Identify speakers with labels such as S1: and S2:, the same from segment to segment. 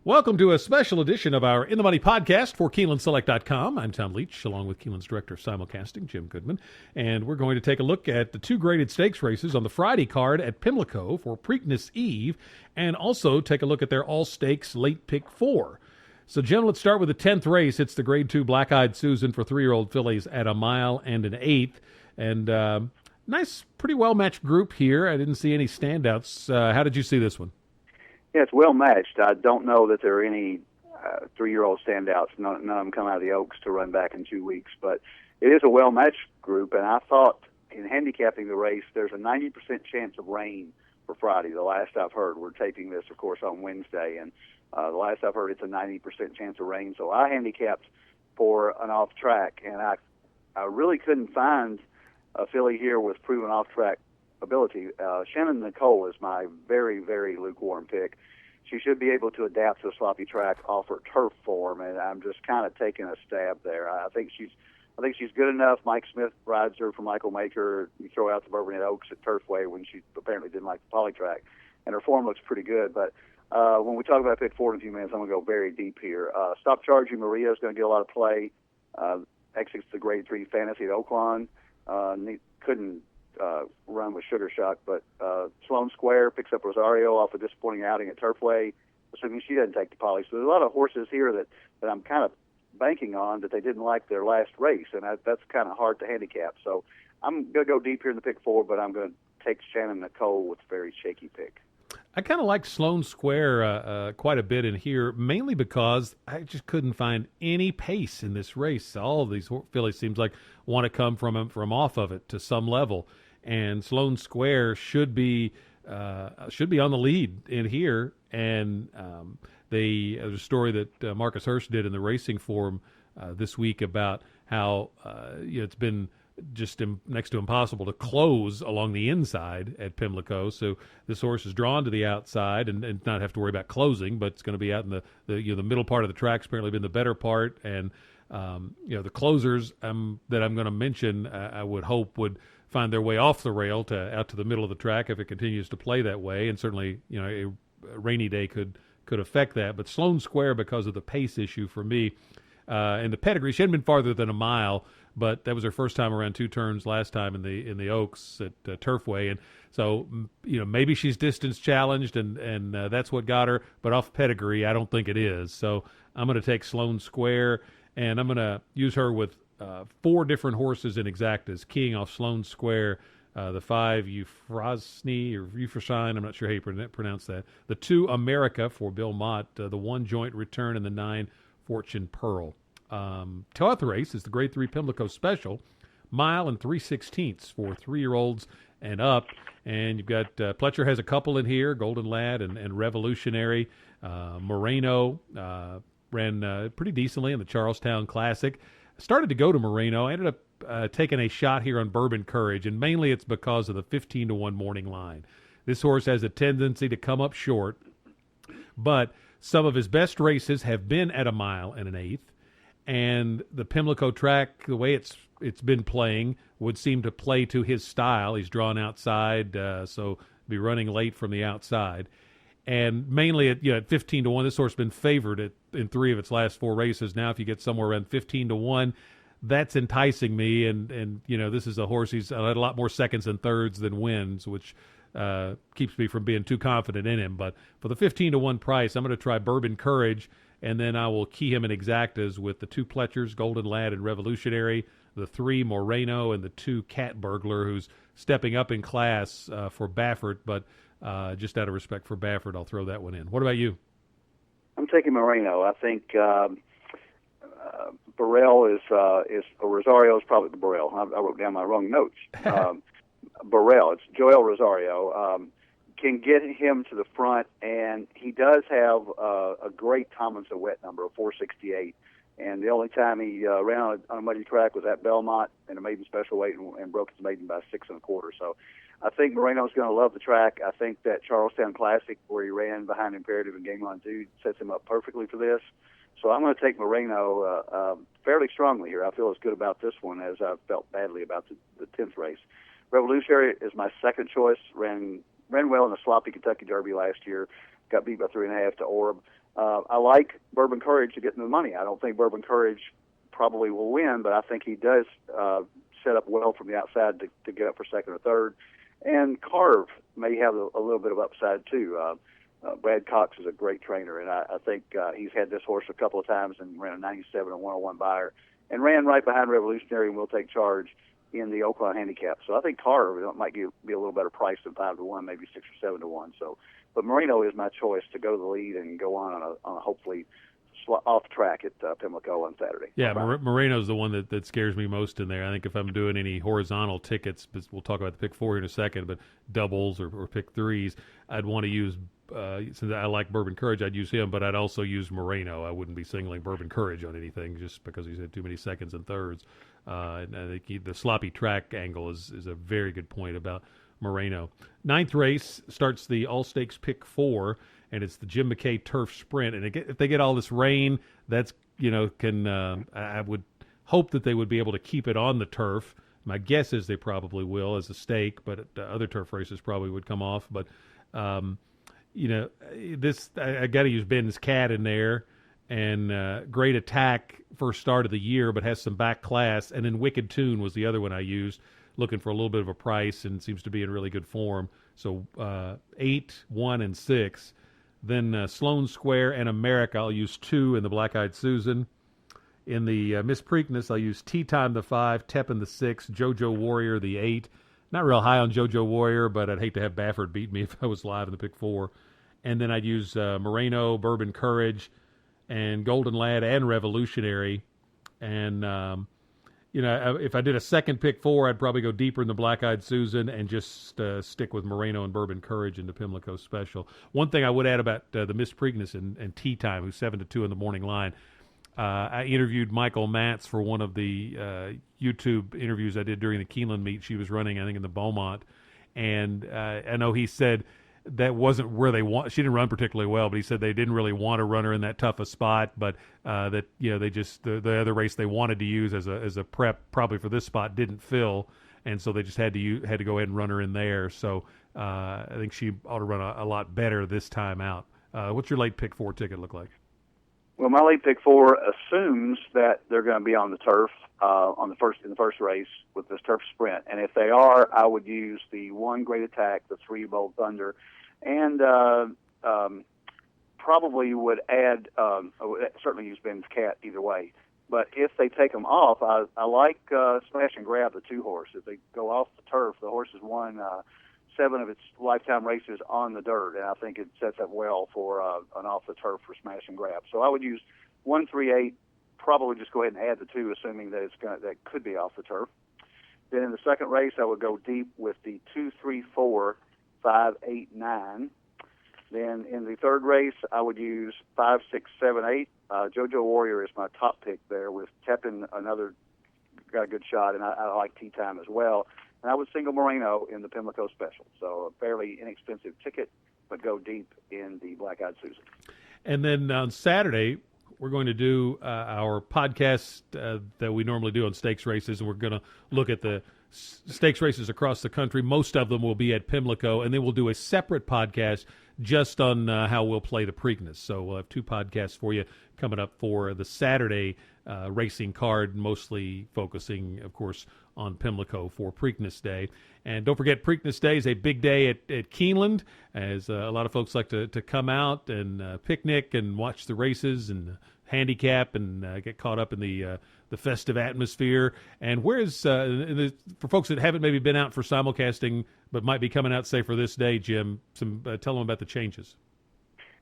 S1: Welcome to a special edition of our In the Money podcast for KeenelandSelect.com. I'm Tom Leach, along with Keeneland's director of simulcasting, Jim Goodman, and we're going to take a look at the two graded stakes races on the Friday card at Pimlico for Preakness Eve, and also take a look at their all-stakes late pick 4. So, Jim, let's start with the 10th race. It's the Grade 2 Black-Eyed Susan for 3-year-old fillies at a mile and an eighth, and nice, pretty well-matched group here. I didn't see any standouts. How did you see this one?
S2: Yeah, it's well matched. I don't know that there are any 3-year-old standouts. None of them come out of the Oaks to run back in 2 weeks. But it is a well matched group, and I thought in handicapping the race, there's a 90% chance of rain for Friday. The last I've heard, we're taping this, of course, on Wednesday, and the last I've heard, it's a 90% chance of rain. So I handicapped for an off track, and I really couldn't find a filly here with proven off track ability. Shannon Nicole is my very, very lukewarm pick. She should be able to adapt to a sloppy track off her turf form, and I'm just kind of taking a stab there. I think she's good enough. Mike Smith rides her for Michael Maker. You throw out the Bourbon Oaks at Turfway when she apparently didn't like the poly track, and her form looks pretty good. But when we talk about pick 4 in a few minutes, I'm going to go very deep here. Stop Charging Maria is going to get a lot of play. Exits the Grade 3 Fantasy at Oaklawn. Couldn't run with Sugar Shock, but Sloan Square picks up Rosario off a disappointing outing at Turfway, assuming she doesn't take the poly. So there's a lot of horses here that I'm kind of banking on that they didn't like their last race, and that's kind of hard to handicap. So I'm going to go deep here in the pick 4, but I'm going to take Shannon Nicole with a very shaky pick.
S1: I kind of like Sloan Square quite a bit in here, mainly because I just couldn't find any pace in this race. All of these fillies seems like want to come from off of it to some level, and Sloan Square should be on the lead in here. And there's a story that Marcus Hurst did in the Racing Forum this week about how it's been just next to impossible to close along the inside at Pimlico. So this horse is drawn to the outside and not have to worry about closing, but it's going to be out in the middle part of the track's apparently been the better part. And the closers that I'm going to mention, I would hope would find their way off the rail out to the middle of the track if it continues to play that way. And certainly, a rainy day could affect that. But Sloan Square, because of the pace issue for me, and the pedigree, she hadn't been farther than a mile, but that was her first time around 2 turns last time in the Oaks at Turfway, and so maybe she's distance challenged, and that's what got her. But off pedigree, I don't think it is. So I'm going to take Sloan Square, and I'm going to use her with 4 different horses in exactas, keying off Sloan Square. The 5 Euphrosyne, I'm not sure how you pronounce that. The 2 America for Bill Mott, the 1 Joint Return, and the 9 Fortune Pearl. 12th race is the Grade 3 Pimlico Special, mile and 3/16 for 3-year-olds and up. And you've got Pletcher has a couple in here, Golden Lad and Revolutionary. Moreno ran pretty decently in the Charlestown Classic. Started to go to Moreno. I ended up taking a shot here on Bourbon Courage, and mainly it's because of the 15-1 morning line. This horse has a tendency to come up short, but some of his best races have been at a mile and an eighth. And the Pimlico track, the way it's been playing, would seem to play to his style. He's drawn outside, so be running late from the outside. And mainly at 15-1, this horse has been favored in 3 of its last 4 races. Now, if you get somewhere around 15-1, that's enticing me. And this is a horse he's had a lot more seconds and thirds than wins, which keeps me from being too confident in him. But for the 15-1 price, I'm going to try Bourbon Courage. And then I will key him in exactas with the 2 Pletchers, Golden Lad and Revolutionary, the 3 Moreno, and the 2 Cat Burglar, who's stepping up in class for Baffert. But just out of respect for Baffert, I'll throw that one in. What about you?
S2: I'm taking Moreno. I think Burrell is Rosario is probably the Burrell. I wrote down my wrong notes. Burrell, it's Joel Rosario. Can get him to the front, and he does have a great Tomlinson wet number of 468. And the only time he ran on a muddy track was at Belmont in a maiden special weight and broke his maiden by 6 1/4. So I think Moreno's going to love the track. I think that Charlestown Classic, where he ran behind Imperative and Game Line 2, sets him up perfectly for this. So I'm going to take Moreno fairly strongly here. I feel as good about this one as I felt badly about the 10th race. Revolutionary is my second choice. Ran well in the sloppy Kentucky Derby last year. Got beat by 3.5 to Orb. I like Bourbon Courage to get the money. I don't think Bourbon Courage probably will win, but I think he does set up well from the outside to get up for second or third. And Carve may have a little bit of upside too. Brad Cox is a great trainer, and I think he's had this horse a couple of times and ran a 97 and 101 buyer, and ran right behind Revolutionary and Will Take Charge in the Oakland handicap. So I think Carve might be a little better price than 5-1, maybe 6 or 7-1. So, but Moreno is my choice to go to the lead and go on a hopefully off track at Pimlico on Saturday.
S1: Yeah, Moreno's the one that scares me most in there. I think if I'm doing any horizontal tickets, we'll talk about the pick 4 in a second, but doubles or pick 3s, I'd want to use, since I like Bourbon Courage, I'd use him, but I'd also use Moreno. I wouldn't be singling Bourbon Courage on anything just because he's had too many seconds and thirds. And I think the sloppy track angle is a very good point about Moreno. 9th race starts the All-Stakes pick 4, and it's the Jim McKay Turf Sprint. And if they get all this rain, that's, I would hope that they would be able to keep it on the turf. My guess is they probably will as a stake, but other turf races probably would come off. But, this, I got to use Ben's Cat in there. And Great Attack, first start of the year, but has some back class. And then Wicked Tune was the other one I used, looking for a little bit of a price and seems to be in really good form. So 8, 1, and 6. Then Sloan Square and America, I'll use 2 in the Black-Eyed Susan. In the Miss Preakness, I'll use Tea Time the 5, Tepin the 6, JoJo Warrior the 8. Not real high on JoJo Warrior, but I'd hate to have Baffert beat me if I was live in the pick 4. And then I'd use Moreno, Bourbon Courage, and Golden Lad and Revolutionary. And, if I did a second pick 4, I'd probably go deeper in the Black-Eyed Susan and just stick with Moreno and Bourbon Courage in the Pimlico Special. One thing I would add about the Miss Preakness and Tea Time, who's 7-2 in the morning line, I interviewed Michael Matz for one of the YouTube interviews I did during the Keeneland meet she was running, I think, in the Beaumont. And I know he said that wasn't where they want. She didn't run particularly well, but he said they didn't really want to run her in that tough a spot. But that they just the other race they wanted to use as a prep probably for this spot didn't fill, and so they just had to go ahead and run her in there. So I think she ought to run a lot better this time out. What's your late pick 4 ticket look like?
S2: Well, my late pick 4 assumes that they're going to be on the turf in the first race with this turf sprint, and if they are, I would use the 1 Great Attack, the 3 Bold Thunder, and probably would add certainly use Ben's Cat either way. But if they take them off, I like Smash and Grab, the 2 horse. If they go off the turf, the horse has won 7 of its lifetime races on the dirt, and I think it sets up well for an off the turf for Smash and Grab. So I would use 1, 3, 8. Probably just go ahead and add the 2, assuming that that could be off the turf. Then in the second race, I would go deep with the 2, 3, 4, 5, 8, 9. Then in the third race, I would use 5, 6, 7, 8. JoJo Warrior is my top pick there, with Tepin got a good shot, and I like Tea Time as well. And I would single Moreno in the Pimlico Special. So a fairly inexpensive ticket, but go deep in the Black-Eyed Susan.
S1: And then on Saturday, we're going to do our podcast that we normally do on stakes races, and we're going to look at the stakes races across the country. Most of them will be at Pimlico, and then we'll do a separate podcast just on how we'll play the Preakness. So we'll have 2 podcasts for you coming up for the Saturday racing card, mostly focusing, of course, on Pimlico for Preakness Day. And don't forget, Preakness Day is a big day at Keeneland, as a lot of folks like to come out and picnic and watch the races and handicap and get caught up in the festive atmosphere. And where's for folks that haven't maybe been out for simulcasting but might be coming out, say, for this day, Jim, tell them about the changes.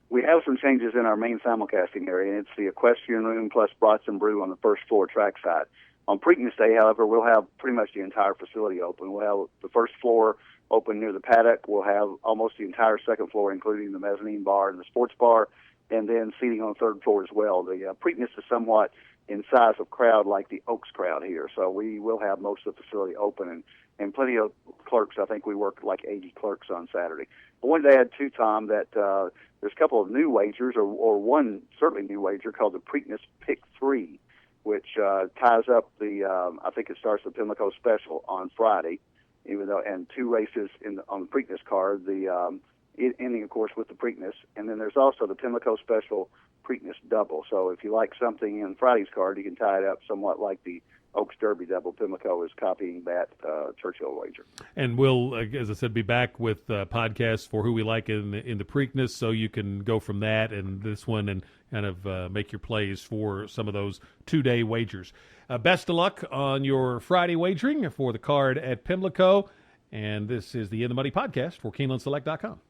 S2: We have some changes in our main simulcasting area, and it's the equestrian room plus Brats and Brew on the first floor trackside. On Preakness Day, however, we'll have pretty much the entire facility open. We'll have the first floor open near the paddock. We'll have almost the entire second floor, including the mezzanine bar and the sports bar, and then seating on the third floor as well. The Preakness is somewhat in size of crowd like the Oaks crowd here, so we will have most of the facility open and plenty of clerks. I think we work like 80 clerks on Saturday. I wanted to add, too, Tom, that there's a couple of new wagers, or one certainly new wager called the Preakness Pick 3, which ties up I think it starts the Pimlico Special on Friday, and 2 races on the Preakness card, the ending, of course, with the Preakness. And then there's also the Pimlico Special Preakness Double. So if you like something in Friday's card, you can tie it up somewhat like the Oaks Derby Double. Pimlico is copying that Churchill wager.
S1: And we'll, as I said, be back with podcasts for who we like in the Preakness, so you can go from that and this one and kind of make your plays for some of those 2-day wagers. Best of luck on your Friday wagering for the card at Pimlico. And this is the In the Money podcast for KeenelandSelect.com.